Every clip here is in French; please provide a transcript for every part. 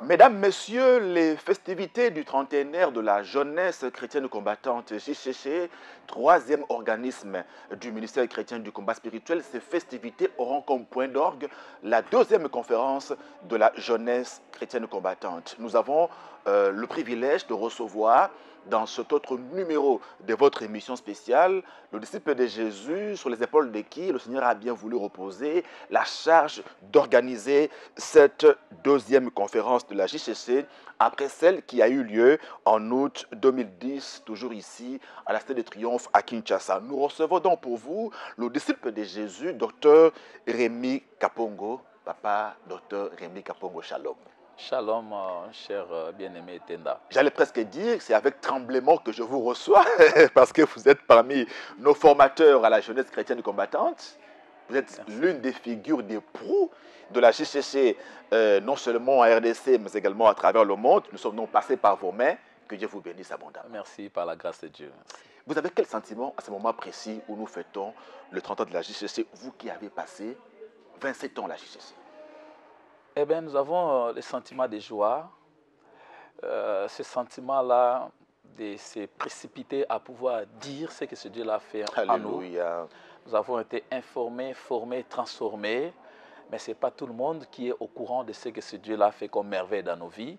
Mesdames, Messieurs, les festivités du trentenaire de la jeunesse chrétienne combattante JCC, troisième organisme du ministère chrétien du combat spirituel, ces festivités auront comme point d'orgue la deuxième conférence de la jeunesse chrétienne combattante. Nous avons le privilège de recevoir dans cet autre numéro de votre émission spéciale, le disciple de Jésus, sur les épaules de qui le Seigneur a bien voulu reposer la charge d'organiser cette deuxième conférence de la JCC, après celle qui a eu lieu en août 2010, toujours ici, à la Cité de Triomphe à Kinshasa. Nous recevons donc pour vous le disciple de Jésus, Dr Rémy Kapongo. Papa, Dr Rémy Kapongo, shalom. Shalom, cher bien-aimé Tenda. J'allais presque dire, c'est avec tremblement que je vous reçois, parce que vous êtes parmi nos formateurs à la jeunesse chrétienne combattante. Vous êtes l'une des figures des proues de la JCC, non seulement en RDC, mais également à travers le monde. Nous sommes donc passés par vos mains. Que Dieu vous bénisse abondamment. Merci, par la grâce de Dieu. Merci. Vous avez quel sentiment à ce moment précis où nous fêtons le 30 ans de la JCC, vous qui avez passé 27 ans à la JCC? Eh bien, nous avons le sentiment de joie, ce sentiment-là de se précipiter à pouvoir dire ce que ce Dieu-là fait en nous. Nous avons été informés, formés, transformés, mais ce n'est pas tout le monde qui est au courant de ce que ce Dieu-là fait comme merveille dans nos vies.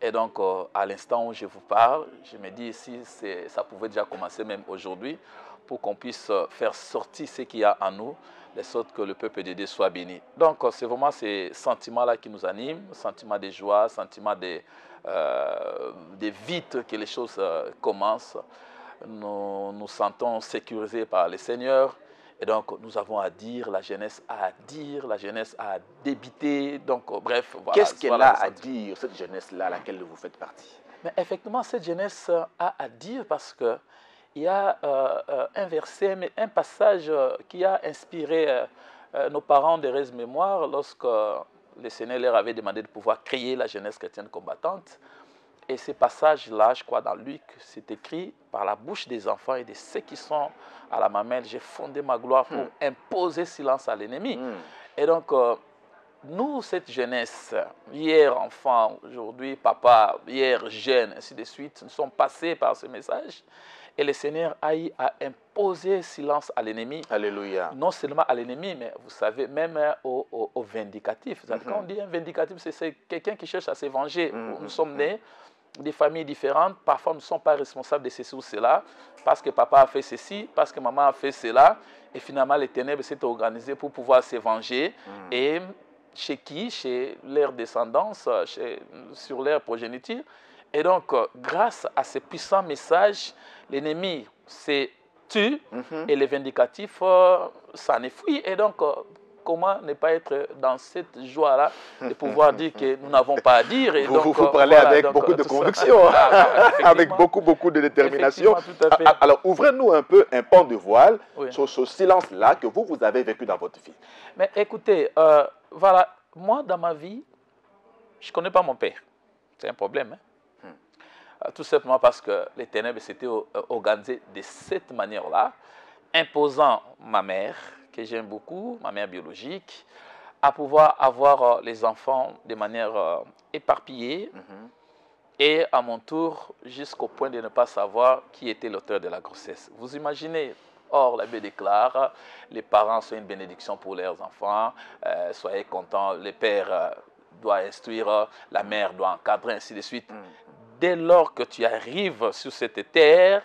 Et donc, à l'instant où je vous parle, je me dis si ça pouvait déjà commencer même aujourd'hui, pour qu'on puisse faire sortir ce qu'il y a en nous, de sorte que le peuple de Dieu soit béni. Donc, c'est vraiment ces sentiments-là qui nous animent, sentiment de joie, sentiment de vite que les choses commencent. Nous nous sentons sécurisés par le Seigneur. Et donc, nous avons à dire, la jeunesse a à dire, la jeunesse a à débiter. Donc, bref, voilà. Qu'est-ce qu'elle a à dire, cette jeunesse-là à laquelle vous faites partie? Mais effectivement, cette jeunesse a à dire parce que il y a un verset, mais un passage qui a inspiré nos parents de Rêve Mémoire lorsque le Seigneur leur avait demandé de pouvoir créer la jeunesse chrétienne combattante. Et ce passage-là, je crois, dans Luc, c'est écrit par la bouche des enfants et de ceux qui sont à la mamelle. J'ai fondé ma gloire pour imposer silence à l'ennemi. Et donc, nous, cette jeunesse, hier enfant, aujourd'hui papa, hier jeune, ainsi de suite, nous sommes passés par ce message. Et le Seigneur a eu à imposer silence à l'ennemi. Alléluia. Non seulement à l'ennemi, mais vous savez, même au vindicatif. Quand on dit un vindicatif, c'est quelqu'un qui cherche à se venger. Nous sommes nés des familles différentes. Parfois, nous ne sommes pas responsables de ceci ou cela, parce que papa a fait ceci, parce que maman a fait cela. Et finalement, les ténèbres s'est organisées pour pouvoir se venger. Et chez qui? Chez leur descendance, sur leur progéniture. Et donc, grâce à ce puissant message, l'ennemi s'est tué et les vindicatifs s'en est fui. Et donc, comment ne pas être dans cette joie-là de pouvoir dire que nous n'avons pas à dire. Et vous parlez voilà, avec beaucoup de conviction, avec beaucoup de détermination. Tout à fait. Alors, ouvrez-nous un peu un pan de voile sur ce silence-là que vous avez vécu dans votre vie. Mais écoutez, voilà, moi, dans ma vie, je ne connais pas mon père. C'est un problème, hein? Tout simplement parce que les ténèbres s'étaient organisées de cette manière-là, imposant ma mère, que j'aime beaucoup, ma mère biologique, à pouvoir avoir les enfants de manière éparpillée, et à mon tour, jusqu'au point de ne pas savoir qui était l'auteur de la grossesse. Vous imaginez? Or, la Bible déclare, les parents sont une bénédiction pour leurs enfants, soyez contents, le père doit instruire, la mère doit encadrer, ainsi de suite. Dès lors que tu arrives sur cette terre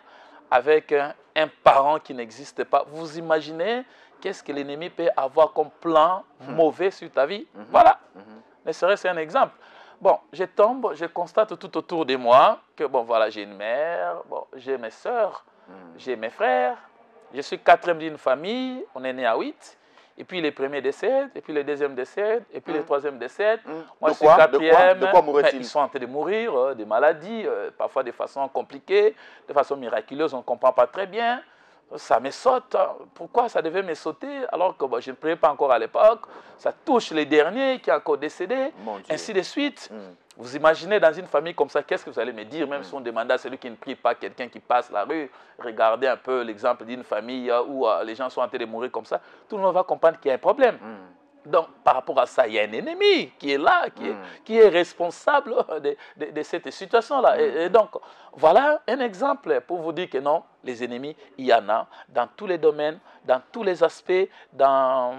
avec un parent qui n'existe pas, vous imaginez qu'est-ce que l'ennemi peut avoir comme plan mauvais sur ta vie? Voilà. Mais serait-ce un exemple? Bon, je tombe, je constate tout autour de moi que, bon, voilà, j'ai une mère, bon, j'ai mes soeurs, j'ai mes frères, je suis quatrième d'une famille, on est né à 8. Et puis les premiers décèdent, et puis les deuxièmes décèdent, et puis les troisièmes décèdent. Moi, De je suis quoi? quatrième. De quoi mourrait-il? Ils sont en train de mourir, des maladies, parfois de façon compliquée, de façon miraculeuse, on ne comprend pas très bien. Ça me saute. Pourquoi ça devait me sauter alors que je ne priais pas encore à l'époque? Ça touche les derniers qui sont encore décédés, ainsi de suite. Vous imaginez dans une famille comme ça, qu'est-ce que vous allez me dire? Même si on demandait à celui qui ne prie pas, quelqu'un qui passe la rue, regardez un peu l'exemple d'une famille où les gens sont en train de mourir comme ça, tout le monde va comprendre qu'il y a un problème. Donc, par rapport à ça, il y a un ennemi qui est là, qui est responsable de cette situation-là. Et donc, voilà un exemple pour vous dire que non, les ennemis, il y en a dans tous les domaines, dans tous les aspects, dans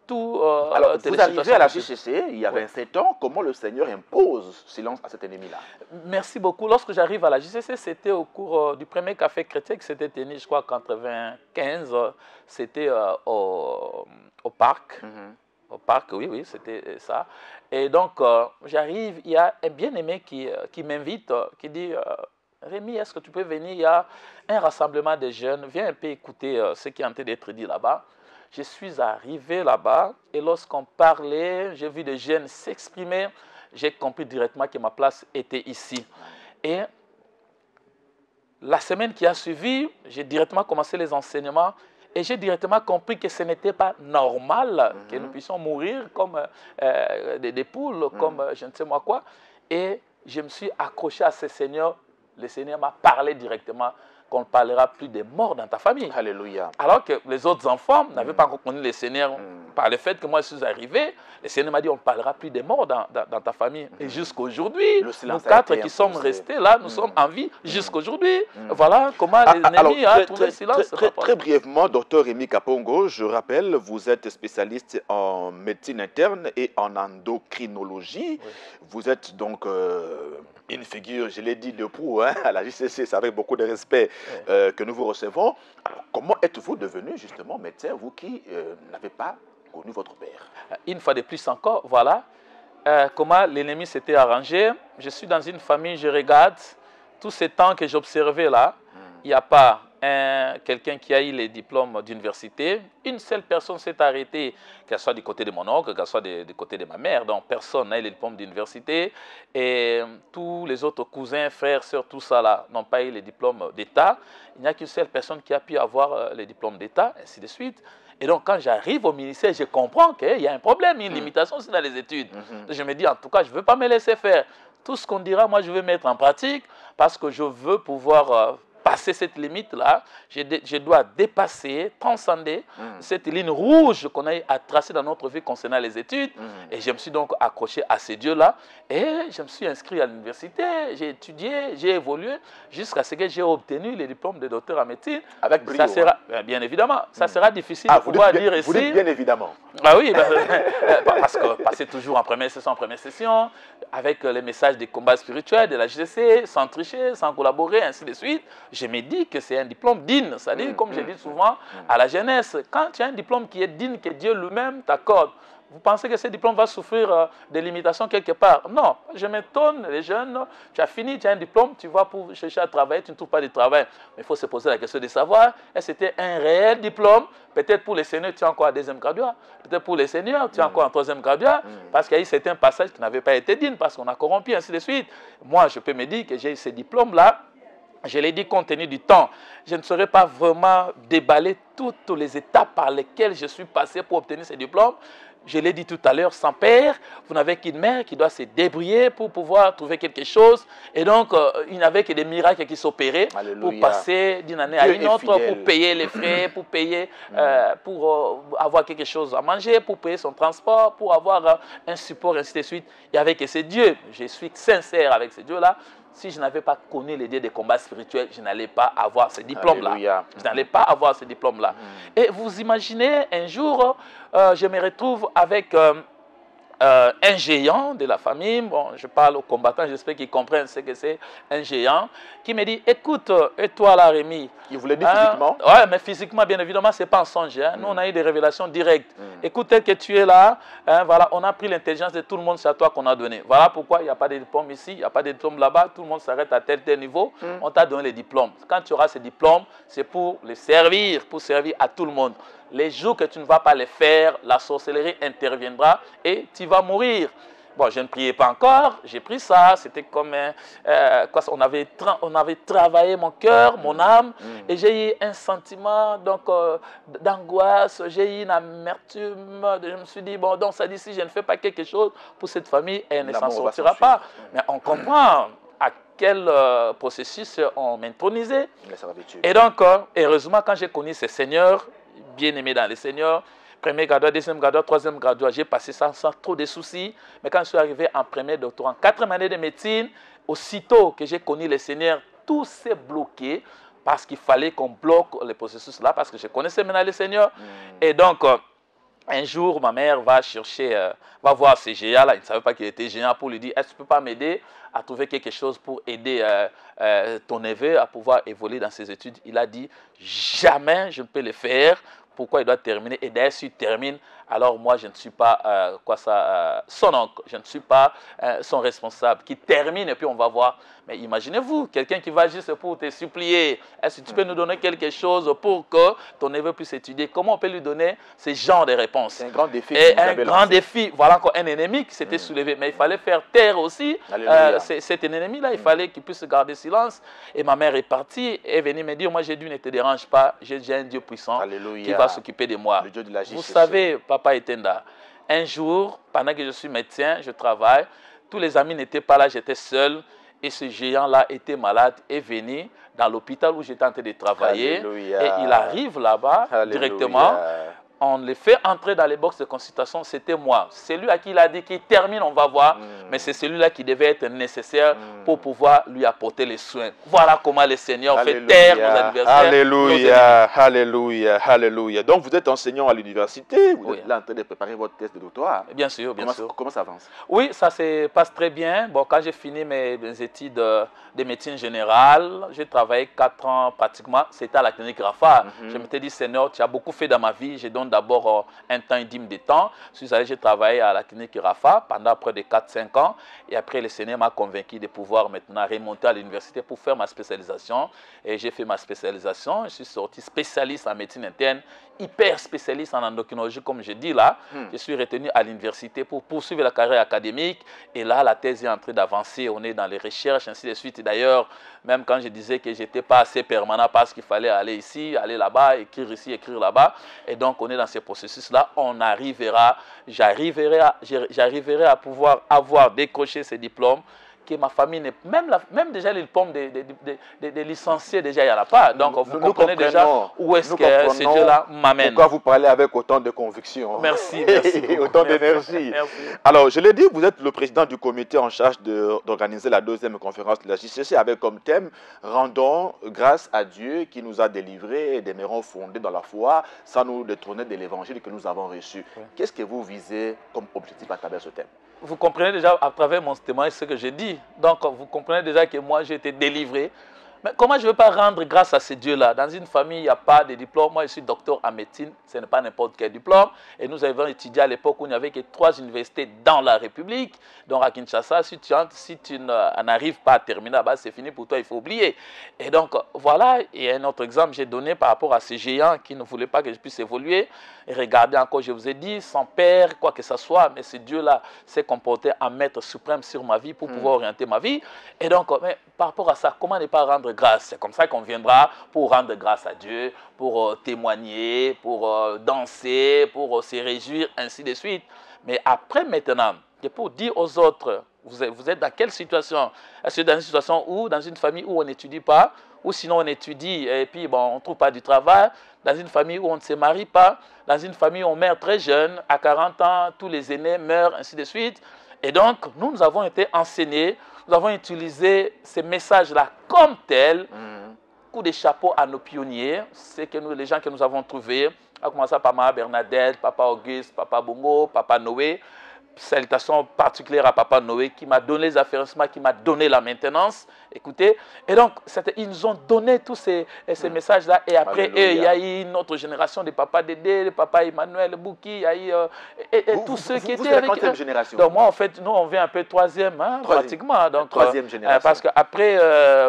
tout... Alors, vous arrivez à la JCC, il y a 27 ans, comment le Seigneur impose silence à cet ennemi-là? Merci beaucoup. Lorsque j'arrive à la JCC, c'était au cours du premier café chrétien qui s'était tenu, je crois, en 1995. C'était au parc. Au parc, oui, c'était ça. Et donc, j'arrive, il y a un bien-aimé qui m'invite, qui dit, Rémi, est-ce que tu peux venir? Il y a un rassemblement de jeunes, viens un peu écouter ce qui est en train d'être dit là-bas. Je suis arrivé là-bas et lorsqu'on parlait, j'ai vu des jeunes s'exprimer, j'ai compris directement que ma place était ici. Et la semaine qui a suivi, j'ai directement commencé les enseignements. Et j'ai directement compris que ce n'était pas normal que nous puissions mourir comme des poules, comme je ne sais moi quoi. Et je me suis accroché à ce Seigneur. Le Seigneur m'a parlé directement qu'on ne parlera plus des morts dans ta famille. Alléluia. Alors que les autres enfants n'avaient pas encore connu le Seigneur. Par le fait que moi je suis arrivé, le Seigneur m'a dit on ne parlera plus des morts dans ta famille. Et jusqu'aujourd'hui, nous quatre qui sommes restés là, nous sommes en vie jusqu'aujourd'hui. Voilà comment les ennemis ont trouvé le silence. Très brièvement, docteur Rémi Kapongo, je rappelle, vous êtes spécialiste en médecine interne et en endocrinologie. Oui. Vous êtes donc une figure, je l'ai dit, de proue à la JCC, c'est avec beaucoup de respect que nous vous recevons. Alors, comment êtes-vous devenu justement médecin, vous qui n'avez pas connu votre père? Une fois de plus encore, voilà comment l'ennemi s'était arrangé. Je suis dans une famille, je regarde, tous ces temps que j'observais là, il n'y a pas quelqu'un qui a eu les diplômes d'université. Une seule personne s'est arrêtée, qu'elle soit du côté de mon oncle, qu'elle soit du côté de ma mère. Donc personne n'a eu les diplômes d'université. Et tous les autres cousins, frères, sœurs, tout ça là, n'ont pas eu les diplômes d'État. Il n'y a qu'une seule personne qui a pu avoir les diplômes d'État, ainsi de suite. Et donc, quand j'arrive au ministère, je comprends qu'il y a un problème, une limitation aussi dans les études. Je me dis, en tout cas, je ne veux pas me laisser faire. Tout ce qu'on dira, moi, je vais mettre en pratique parce que je veux pouvoir passer cette limite-là. Je dois dépasser, transcender cette ligne rouge qu'on a à tracer dans notre vie concernant les études. Et je me suis donc accroché à ces dieux-là. Et je me suis inscrit à l'université, j'ai étudié, j'ai évolué jusqu'à ce que j'ai obtenu les diplômes de docteur en médecine. Avec brio, ça sera, bien évidemment, ça sera difficile de pouvoir dire ici. Vous dites bien évidemment. Ah oui, parce que passer toujours en première session, avec les messages des combats spirituels de la JCC, sans tricher, sans collaborer, ainsi de suite, je me dis que c'est un diplôme digne. C'est-à-dire, comme je dis souvent à la jeunesse, quand tu as un diplôme qui est digne, que Dieu lui-même t'accorde, vous pensez que ce diplôme va souffrir de limitations quelque part? Non, je m'étonne, les jeunes, tu as fini, tu as un diplôme, tu vas pour chercher à travailler, tu ne trouves pas de travail. Mais il faut se poser la question de savoir, est-ce que c'était un réel diplôme? Peut-être pour les seniors, tu es encore en deuxième graduat. Peut-être pour les seniors, tu es encore en troisième graduat. Parce qu'il y a eu certains passages qui n'avaient pas été dignes, parce qu'on a corrompu, ainsi de suite. Moi, je peux me dire que j'ai eu ces diplômes-là. Je l'ai dit, compte tenu du temps, je ne saurais pas vraiment déballer toutes les étapes par lesquelles je suis passé pour obtenir ces diplômes. Je l'ai dit tout à l'heure, sans père, vous n'avez qu'une mère qui doit se débrouiller pour pouvoir trouver quelque chose. Et donc, il n'y avait que des miracles qui s'opéraient pour passer d'une année à une autre, pour payer les frais, pour payer, pour avoir quelque chose à manger, pour payer son transport, pour avoir un support, ainsi de suite. Il n'y avait que ces dieux. Je suis sincère avec ces dieux-là. Si je n'avais pas connu les dieux des combats spirituels, je n'allais pas avoir ce diplôme-là. Je n'allais pas avoir ce diplôme-là. Et vous imaginez, un jour, je me retrouve avec un géant de la famille. Bon, je parle aux combattants, j'espère qu'ils comprennent ce que c'est un géant, qui me dit, écoute, et toi là, Rémi. Il vous l'a dit physiquement? Oui, mais physiquement, bien évidemment, ce n'est pas un songe. Nous, on a eu des révélations directes. Écoute, tel que tu es là, voilà, on a pris l'intelligence de tout le monde, c'est à toi qu'on a donné. Voilà pourquoi il n'y a pas de diplôme ici, il n'y a pas de diplôme là-bas, tout le monde s'arrête à tel niveau. On t'a donné les diplômes. Quand tu auras ces diplômes, c'est pour les servir, pour servir à tout le monde. les jours que tu ne vas pas les faire, la sorcellerie interviendra et tu vas mourir. Bon, je ne priais pas encore, j'ai pris ça, c'était comme, on avait travaillé mon cœur, mon âme, et j'ai eu un sentiment d'angoisse, j'ai eu une amertume, je me suis dit, bon, donc ça dit, si je ne fais pas quelque chose pour cette famille, elle ne s'en sortira pas. Mais on comprend à quel processus on m'intronisait. Et donc, heureusement, quand j'ai connu ces seigneurs, bien aimés dans les seigneurs, premier graduat, deuxième graduat, troisième graduat, j'ai passé ça sans trop de soucis. Mais quand je suis arrivé en premier doctorat, en 4e année de médecine, aussitôt que j'ai connu les seigneurs, tout s'est bloqué parce qu'il fallait qu'on bloque le processus là, parce que je connaissais maintenant les seigneurs. Et donc, un jour, ma mère va chercher, va voir ces géants-là, il ne savait pas qu'il était géant, pour lui dire, est-ce que tu ne peux pas m'aider à trouver quelque chose pour aider ton neveu à pouvoir évoluer dans ses études? Il a dit, jamais je ne peux le faire. Pourquoi il doit terminer? Et d'ailleurs, s'il termine, alors moi, je ne suis pas son oncle, je ne suis pas son responsable. Qui termine et puis on va voir. Mais imaginez-vous, quelqu'un qui va juste pour te supplier, est-ce que tu peux nous donner quelque chose pour que ton neveu puisse étudier? Comment on peut lui donner ce genre de réponses? C'est un grand défi. Et un grand défi. Voilà encore un ennemi qui s'était soulevé. Mais il fallait faire taire aussi cet ennemi-là. Il fallait qu'il puisse garder silence. Et ma mère est partie, est venue me dire, moi j'ai dit, ne te dérange pas, j'ai un Dieu puissant qui va s'occuper de moi. Le Dieu de la Vous savez, Papa Etenda, un jour, pendant que je suis médecin, je travaille, tous les amis n'étaient pas là, j'étais seul. Et ce géant-là était malade, est venu dans l'hôpital où j'étais en train de travailler. Alléluia. Et il arrive là-bas directement. On le fait entrer dans les boxes de consultation, c'était moi. Celui à qui il a dit qu'il termine, on va voir. Mais c'est celui-là qui devait être nécessaire pour pouvoir lui apporter les soins. Voilà comment le Seigneur fait taire nos adversaires. Alléluia, alléluia, alléluia. Donc vous êtes enseignant à l'université, vous êtes là en train de préparer votre thèse de doctorat. Bien sûr, bien sûr. Comment ça avance? Oui, ça se passe très bien. Bon, quand j'ai fini mes études de médecine générale, j'ai travaillé 4 ans pratiquement. C'était à la clinique Rafa. Je m'étais dit, Seigneur, tu as beaucoup fait dans ma vie. J'ai donc d'abord un temps, une dîme de temps. J'ai travaillé à la clinique Rafa pendant près de 4-5 ans. Et après, le Seigneur m'a convaincu de pouvoir maintenant remonter à l'université pour faire ma spécialisation. Et j'ai fait ma spécialisation. Je suis sorti spécialiste en médecine interne, hyper spécialiste en endocrinologie, comme je dis là. Je suis retenu à l'université pour poursuivre la carrière académique. Et là, la thèse est en train d'avancer. On est dans les recherches, ainsi de suite. D'ailleurs, même quand je disais que je n'étais pas assez permanent parce qu'il fallait aller ici, aller là-bas, écrire ici, écrire là-bas. Et donc, on est dans ces processus-là. J'arriverai à pouvoir avoir décroché ces diplômes que ma famille n'est... Même déjà les diplômes des licenciés, déjà, il n'y en a pas. Donc, vous comprenez déjà où est-ce que ce Dieu-là m'amène. Pourquoi vous parlez avec autant de conviction. Merci, merci. Et autant d'énergie. Alors, je l'ai dit, vous êtes le président du comité en charge d'organiser la 2e conférence de la JCC avec comme thème « Rendons grâce à Dieu qui nous a délivrés et demeurons fondés dans la foi sans nous détourner de l'évangile que nous avons reçu. » Qu'est-ce que vous visez comme objectif à travers ce thème? Vous comprenez déjà à travers mon témoignage ce que j'ai dit. Donc, vous comprenez déjà que moi, j'ai été délivré. Mais comment je ne veux pas rendre grâce à ce Dieu-là? Dans une famille, il n'y a pas de diplôme. Moi, je suis docteur en médecine. Ce n'est pas n'importe quel diplôme. Et nous avons étudié à l'époque où il n'y avait que 3 universités dans la République. Donc, à Kinshasa, si tu n'arrives pas à terminer là-bas, c'est fini pour toi, il faut oublier. Et donc, voilà. Et un autre exemple, j'ai donné par rapport à ces géants qui ne voulaient pas que je puisse évoluer. Et regardez encore, je vous ai dit, sans père, quoi que ce soit, mais ce Dieu-là s'est comporté en maître suprême sur ma vie pour pouvoir orienter ma vie. Et donc, mais par rapport à ça, comment ne pas rendre grâce? C'est comme ça qu'on viendra pour rendre grâce à Dieu, pour témoigner, pour danser, pour se réjouir, ainsi de suite. Mais après maintenant, c'est pour dire aux autres, vous êtes dans quelle situation? Est-ce que dans une situation où, dans une famille où on n'étudie pas, ou sinon on étudie et puis bon, on ne trouve pas du travail, dans une famille où on ne se marie pas, dans une famille où on meurt très jeune, à 40 ans, tous les aînés meurent, ainsi de suite. Et donc, nous avons été enseignés, nous avons utilisé ces messages-là comme tels, coup de chapeau à nos pionniers, c'est que les gens que nous avons trouvés, à commencer par Maman Bernadette, Papa Auguste, Papa Bongo, Papa Noé, salutations particulières à Papa Noé qui m'a donné les affaires, qui m'a donné la maintenance. Écoutez, et donc ils nous ont donné tous ces messages-là. Et après, il y a eu une autre génération de Papa Dédé, de Papa Emmanuel Bouki, il y a eu tous ceux qui étaient avec. Quatrième génération. Donc moi, en fait, nous, on vient un peu troisième, hein, pratiquement. Donc, troisième génération. Parce qu'après,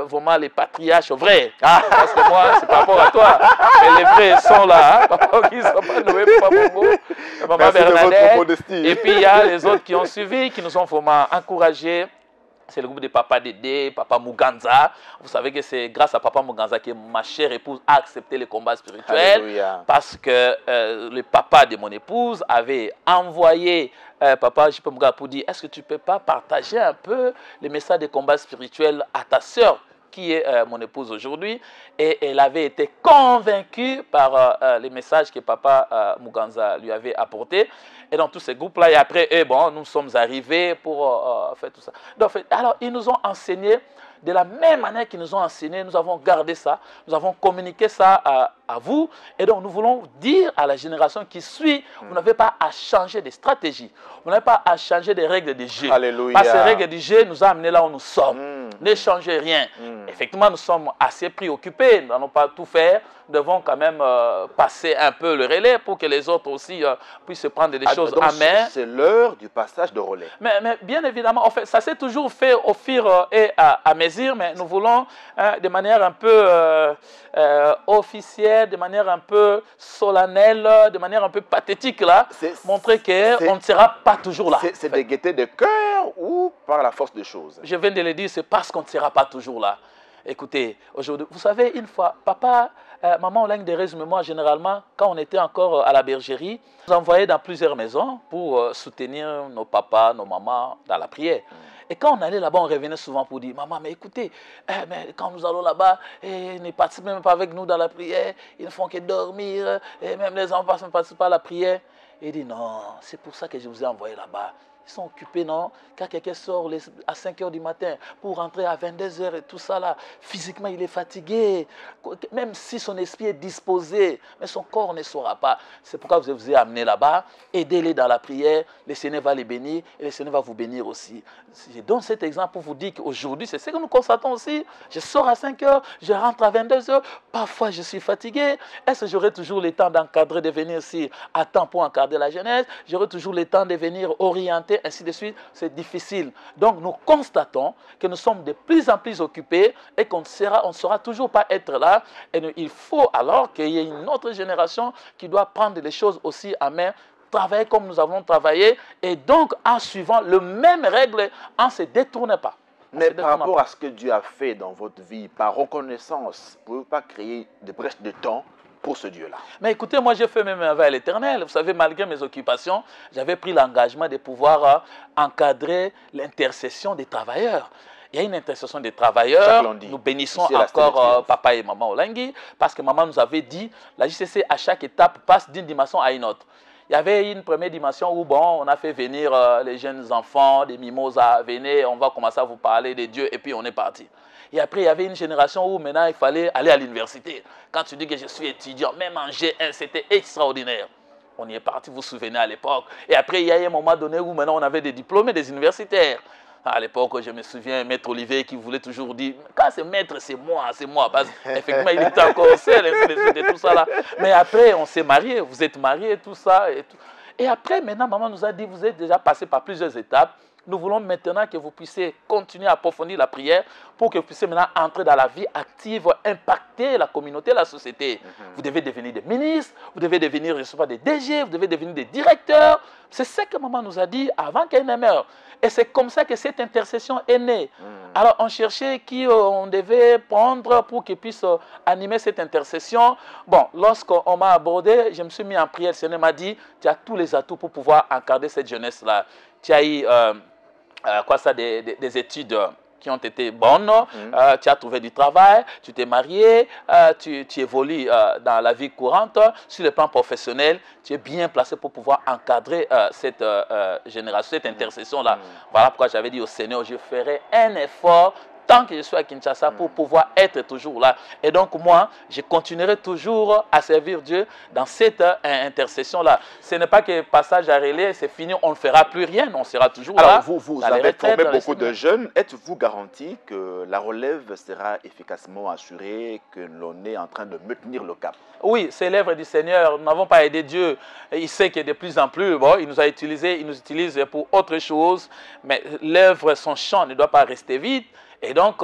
vraiment, les patriarches vrais, parce que moi, c'est par rapport à toi, mais les vrais sont là, hein, Papa qui ne sont pas Noé, Papa Bongo, Maman Bernadette. Et puis, il y a les autres qui ont suivi, qui nous ont vraiment encouragés. C'est le groupe de Papa Dédé, Papa Muganza. Vous savez que c'est grâce à Papa Muganza que ma chère épouse a accepté le combat spirituel. Alléluia. Parce que le papa de mon épouse avait envoyé Papa J.P. Muganza pour dire, est-ce que tu ne peux pas partager un peu les messages de combat spirituel à ta sœur qui est mon épouse aujourd'hui, et elle avait été convaincue par les messages que Papa Muganza lui avait apportés. Et dans tous ces groupes-là, et après, bon, nous sommes arrivés pour faire tout ça. Donc, alors, ils nous ont enseigné, de la même manière qu'ils nous ont enseigné, nous avons gardé ça, nous avons communiqué ça à vous. Et donc, nous voulons dire à la génération qui suit, vous n'avez pas à changer de stratégie. Vous n'avez pas à changer des règles de jeu. Alléluia. Parce que les règles du jeu nous ont amenés là où nous sommes. Ne changez rien. Effectivement, nous sommes assez préoccupés. Nous n'allons pas tout faire. Nous devons quand même passer un peu le relais pour que les autres aussi puissent prendre des choses en main. C'est l'heure du passage de relais. Mais bien évidemment, en fait, ça s'est toujours fait au fur et à mesure, mais nous voulons de manière un peu officielle, de manière un peu solennelle, de manière un peu pathétique, là, montrer qu'on ne sera pas toujours là. C'est de gaieté de cœur ou par la force des choses? Je viens de le dire, c'est parce qu'on ne sera pas toujours là. Écoutez, aujourd'hui, vous savez, une fois, papa, maman Olengue-Thérèse, mais moi, généralement, quand on était encore à la bergerie, nous envoyait dans plusieurs maisons pour soutenir nos papas, nos mamans dans la prière. Et quand on allait là-bas, on revenait souvent pour dire, maman, mais écoutez, mais quand nous allons là-bas, ils ne participent même pas avec nous dans la prière, ils ne font que dormir, et même les enfants ne participent pas à la prière. Et il dit, non, c'est pour ça que je vous ai envoyé là-bas. Ils sont occupés, non? Quand quelqu'un sort à 5 h du matin pour rentrer à 22 h et tout ça là, physiquement il est fatigué. Même si son esprit est disposé, mais son corps ne saura pas. C'est pourquoi je vous ai amené là-bas. Aidez-les dans la prière. Le Seigneur va les bénir et le Seigneur va vous bénir aussi. Je donne cet exemple pour vous dire qu'aujourd'hui, c'est ce que nous constatons aussi. Je sors à 5 h, je rentre à 22 h. Parfois, je suis fatigué. Est-ce que j'aurai toujours le temps d'encadrer, de venir ici à temps pour encadrer la jeunesse? J'aurai toujours le temps de venir orienter, ainsi de suite. C'est difficile. Donc, nous constatons que nous sommes de plus en plus occupés et qu'on ne saura toujours pas être là. Et il faut alors qu'il y ait une autre génération qui doit prendre les choses aussi à main, travailler comme nous avons travaillé, et donc en suivant les mêmes règles, on ne se détourne pas. Mais par rapport à ce que Dieu a fait dans votre vie, par reconnaissance, vous ne pouvez pas créer de brèches de temps pour ce Dieu-là. Mais écoutez, moi j'ai fait même avec l'Éternel. Vous savez, malgré mes occupations, j'avais pris l'engagement de pouvoir encadrer l'intercession des travailleurs. Il y a une intercession des travailleurs. Nous bénissons encore papa et maman Olengue, parce que maman nous avait dit, la JCC à chaque étape passe d'une dimension à une autre. Il y avait une première dimension où, bon, on a fait venir les jeunes enfants, des mimosas, venez, on va commencer à vous parler de Dieu, et puis on est parti. Et après, il y avait une génération où maintenant, il fallait aller à l'université. Quand tu dis que je suis étudiant, même en G1, c'était extraordinaire. On y est parti, vous vous souvenez à l'époque. Et après, il y a eu un moment donné où maintenant, on avait des diplômés, des universitaires. À l'époque, je me souviens, Maître Olivier qui voulait toujours dire, quand c'est maître, c'est moi. Parce qu'effectivement, il était encore seul, et tout ça là. Mais après, on s'est mariés, vous êtes mariés, tout ça. Et après, maintenant, maman nous a dit, vous êtes déjà passé par plusieurs étapes. Nous voulons maintenant que vous puissiez continuer à approfondir la prière pour que vous puissiez maintenant entrer dans la vie active, impacter la communauté, la société. Vous devez devenir des ministres, vous devez devenir, je ne sais pas, des DG, vous devez devenir des directeurs. C'est ce que maman nous a dit avant qu'elle ne meure. Et c'est comme ça que cette intercession est née. Alors on cherchait qui on devait prendre pour qu'il puisse animer cette intercession. Bon, lorsqu'on m'a abordé, je me suis mis en prière. Le Seigneur m'a dit, tu as tous les atouts pour pouvoir encadrer cette jeunesse-là. Tu as eu des études qui ont été bonnes, tu as trouvé du travail, tu t'es marié, tu évolues dans la vie courante, sur le plan professionnel, tu es bien placé pour pouvoir encadrer cette génération, cette intercession-là. Voilà pourquoi j'avais dit au Seigneur, je ferai un effort tant que je suis à Kinshasa pour pouvoir être toujours là. Et donc moi, je continuerai toujours à servir Dieu dans cette intercession-là. Ce n'est pas que passage à relais, c'est fini, on ne fera plus rien, on sera toujours là. Alors, vous avez formé beaucoup de jeunes. Êtes-vous garanti que la relève sera efficacement assurée, que l'on est en train de maintenir le cap? Oui, c'est l'œuvre du Seigneur. Nous n'avons pas aidé Dieu. Il sait que de plus en plus, bon, il nous a utilisés, il nous utilise pour autre chose. Mais l'œuvre, son champ ne doit pas rester vide. Et donc,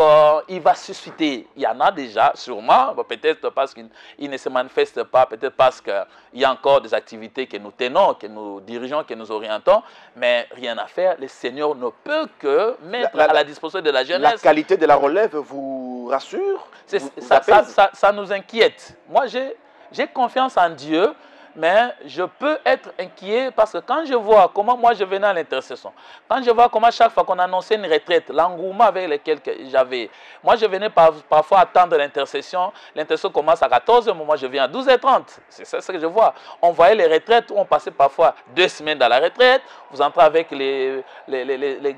il va susciter. Il y en a déjà, sûrement, peut-être parce qu'il ne se manifeste pas, peut-être parce qu'il y a encore des activités que nous tenons, que nous dirigeons, que nous orientons, mais rien à faire. Le Seigneur ne peut que mettre à la disposition de la jeunesse. La qualité de la relève vous rassure? Ça nous inquiète. Moi, j'ai confiance en Dieu. Mais je peux être inquiet parce que quand je vois comment moi je venais à l'intercession, quand je vois comment chaque fois qu'on annonçait une retraite, l'engouement avec lequel j'avais, moi je venais parfois attendre l'intercession commence à 14h, moi je viens à 12h30, c'est ça ce que je vois. On voyait les retraites où on passait parfois 2 semaines dans la retraite, vous entrez avec les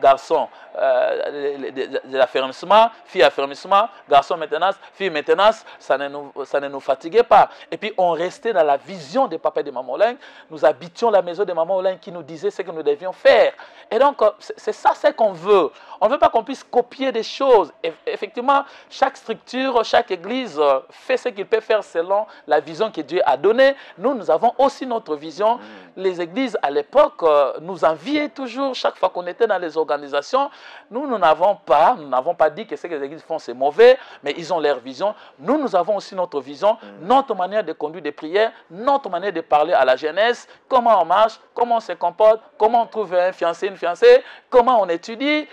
garçons de l'affermissement, filles affermissement, garçons maintenance, filles maintenance, ça ne nous fatiguait pas. Et puis on restait dans la vision des papa et de maman Oling, nous habitions la maison de maman Oling qui nous disait ce que nous devions faire. Et donc, c'est ça ce qu'on veut. On ne veut pas qu'on puisse copier des choses. Et effectivement, chaque structure, chaque église fait ce qu'il peut faire selon la vision que Dieu a donnée. Nous avons aussi notre vision. Les églises, à l'époque, nous enviaient toujours, chaque fois qu'on était dans les organisations. Nous n'avons pas dit que ce que les églises font, c'est mauvais, mais ils ont leur vision. Nous avons aussi notre vision, notre manière de conduire des prières, notre manière de parler à la jeunesse, comment on marche, comment on se comporte, comment on trouve un fiancé, une fiancée, comment on étudie,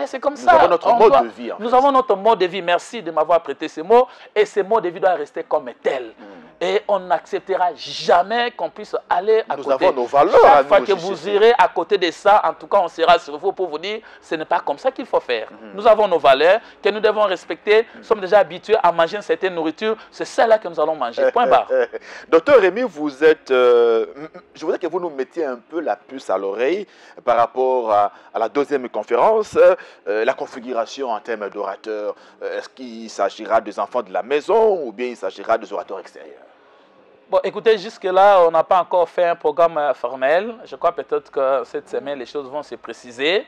c'est comme ça. Nous avons notre mode de vie. Nous avons notre mode de vie. Merci de m'avoir prêté ces mots. Et ces mots de vie doivent rester comme tel. Et on n'acceptera jamais qu'on puisse aller à côté. Nous avons nos valeurs. Chaque fois que vous irez à côté de ça, en tout cas, on sera sur vous pour vous dire, ce n'est pas comme ça qu'il faut faire. Nous avons nos valeurs que nous devons respecter. Nous sommes déjà habitués à manger une certaine nourriture. C'est celle-là que nous allons manger. Point barre. Docteur Rémy, vous êtes... je voudrais que vous nous mettiez un peu la puce à l'oreille par rapport à la deuxième conférence, la configuration en termes d'orateurs. Est-ce qu'il s'agira des enfants de la maison ou bien il s'agira des orateurs extérieurs? Bon, écoutez, jusque-là, on n'a pas encore fait un programme formel. Je crois peut-être que cette semaine, les choses vont se préciser.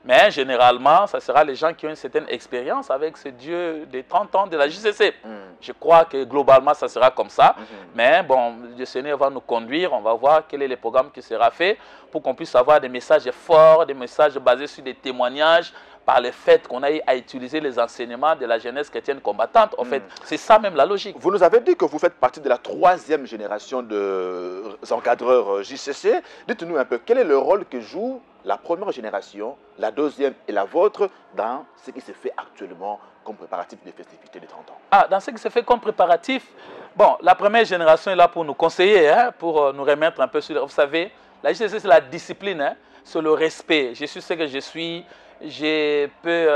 Mais généralement, ça sera les gens qui ont une certaine expérience avec ce Dieu des 30 ans de la JCC. Je crois que globalement, ça sera comme ça. Mais bon, le Seigneur va nous conduire. On va voir quel est le programme qui sera fait pour qu'on puisse avoir des messages forts, des messages basés sur des témoignages par le fait qu'on a eu à utiliser les enseignements de la jeunesse chrétienne combattante. En fait, c'est ça même la logique. Vous nous avez dit que vous faites partie de la 3e génération d'encadreurs JCC. Dites-nous un peu, quel est le rôle que joue la première génération, la deuxième et la vôtre dans ce qui se fait actuellement comme préparatif des festivités de 30 ans? Dans ce qui se fait comme préparatif, bon, la première génération est là pour nous conseiller, pour nous remettre un peu sur... Vous savez, la JCC, c'est la discipline, c'est le respect. Je suis ce que je suis. Je peux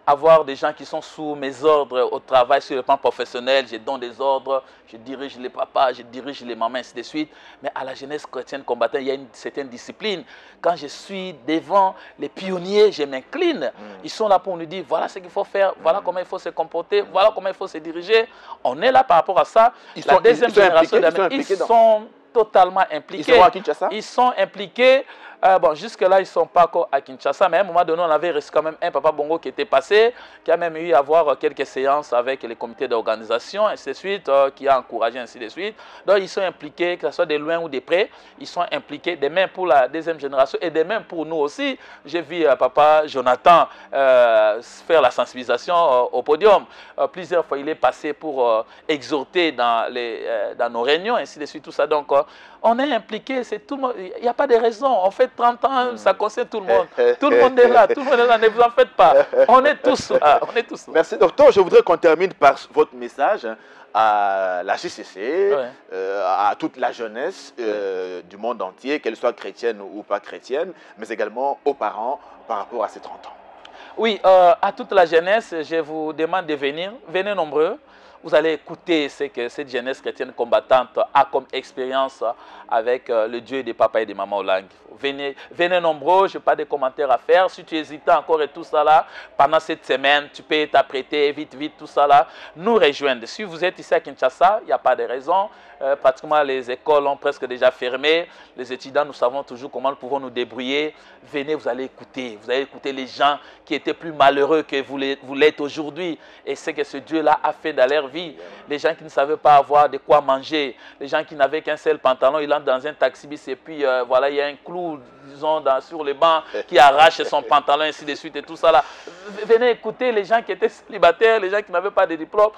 avoir des gens qui sont sous mes ordres au travail sur le plan professionnel. Je donne des ordres, je dirige les papas, je dirige les mamans, ainsi de suite. Mais à la jeunesse chrétienne combattante, il y a une certaine discipline. Quand je suis devant les pionniers, je m'incline. Ils sont là pour nous dire, voilà ce qu'il faut faire, voilà comment il faut se comporter, voilà comment il faut se diriger. On est là par rapport à ça. La deuxième génération, ils sont totalement impliqués. Ils sont à Kinshasa? Ils sont impliqués. Bon, jusque-là, ils ne sont pas encore à Kinshasa, mais à un moment donné, on avait reçu quand même un papa Bongo qui était passé, qui a même eu à avoir quelques séances avec les comités d'organisation, ainsi de suite, qui a encouragé, ainsi de suite. Donc, ils sont impliqués, que ce soit de loin ou de près, ils sont impliqués, de même pour la deuxième génération et de même pour nous aussi. J'ai vu papa Jonathan faire la sensibilisation au podium. Plusieurs fois, il est passé pour exhorter dans nos réunions, ainsi de suite, tout ça. Donc, on est impliqué, c'est tout le monde. Il n'y a pas de raison. En fait, 30 ans, ça concerne tout le monde. Tout le monde est là, tout le monde est là, ne vous en faites pas. On est tous là, on est tous là. Merci, docteur. Je voudrais qu'on termine par votre message à la JCC, à toute la jeunesse du monde entier, qu'elle soit chrétienne ou pas chrétienne, mais également aux parents par rapport à ces 30 ans. Oui, à toute la jeunesse, je vous demande de venir. Venez nombreux. vous allez écouter ce que cette jeunesse chrétienne combattante a comme expérience avec le Dieu des papas et des mamans Olang. Venez, venez nombreux, je n'ai pas de commentaires à faire. Si tu hésites encore et tout ça là, pendant cette semaine, tu peux t'apprêter vite, vite, tout ça là, nous rejoindre. Si vous êtes ici à Kinshasa, il n'y a pas de raison. Pratiquement les écoles ont presque déjà fermé. Les étudiants, nous savons toujours comment nous pouvons nous débrouiller. Venez, vous allez écouter. Vous allez écouter les gens qui étaient plus malheureux que vous l'êtes aujourd'hui. Et c'est que ce Dieu-là a fait dans leur vie. Les gens qui ne savaient pas avoir de quoi manger. Les gens qui n'avaient qu'un seul pantalon. Il entre dans un taxi-bis et puis voilà, il y a un clou, disons, sur le banc qui arrache son pantalon, ainsi de suite et tout ça là. Venez écouter les gens qui étaient célibataires, les gens qui n'avaient pas de diplôme.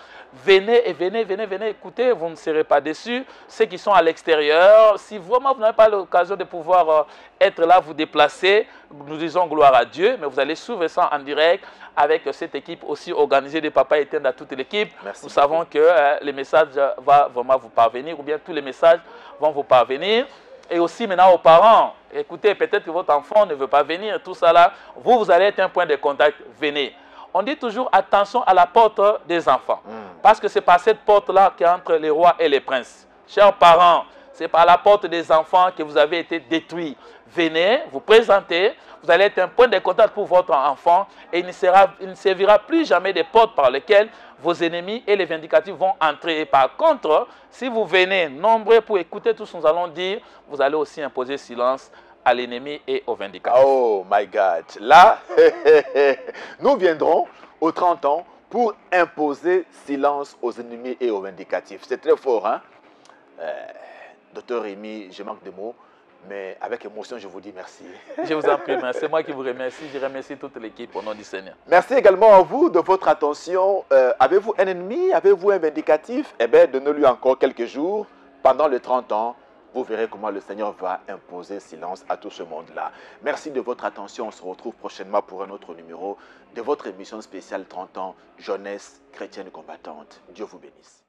Venez et venez écouter. Vous ne serez pas déçus. Ceux qui sont à l'extérieur, si vraiment vous n'avez pas l'occasion de pouvoir être là, vous déplacer, nous disons gloire à Dieu, mais vous allez suivre ça en direct avec cette équipe aussi organisée des papas éteints à toute l'équipe. Nous savons que les messages vont vraiment vous parvenir, ou bien tous les messages vont vous parvenir. Et aussi maintenant aux parents, écoutez, peut-être que votre enfant ne veut pas venir, tout ça là, vous allez être un point de contact, venez. On dit toujours attention à la porte des enfants. Parce que c'est par cette porte-là qu'il y a entre les rois et les princes. Chers parents, c'est par la porte des enfants que vous avez été détruits. Venez, vous présentez, vous allez être un point de contact pour votre enfant et il ne servira plus jamais des portes par lesquelles vos ennemis et les vindicatifs vont entrer. Et par contre, si vous venez nombreux pour écouter tout ce que nous allons dire, vous allez aussi imposer silence à l'ennemi et aux vindicatifs. Oh my God. Là, nous viendrons aux 30 ans pour imposer silence aux ennemis et aux vindicatifs. C'est très fort, hein? Docteur Rémi, je manque de mots, mais avec émotion, je vous dis merci. Je vous en prie, c'est moi qui vous remercie. Je remercie toute l'équipe au nom du Seigneur. Merci également à vous de votre attention. Avez-vous un ennemi? Avez-vous un vindicatif? Eh bien, donnez-lui encore quelques jours. Pendant les 30 ans, vous verrez comment le Seigneur va imposer silence à tout ce monde-là. Merci de votre attention. On se retrouve prochainement pour un autre numéro de votre émission spéciale 30 ans, jeunesse chrétienne combattante. Dieu vous bénisse.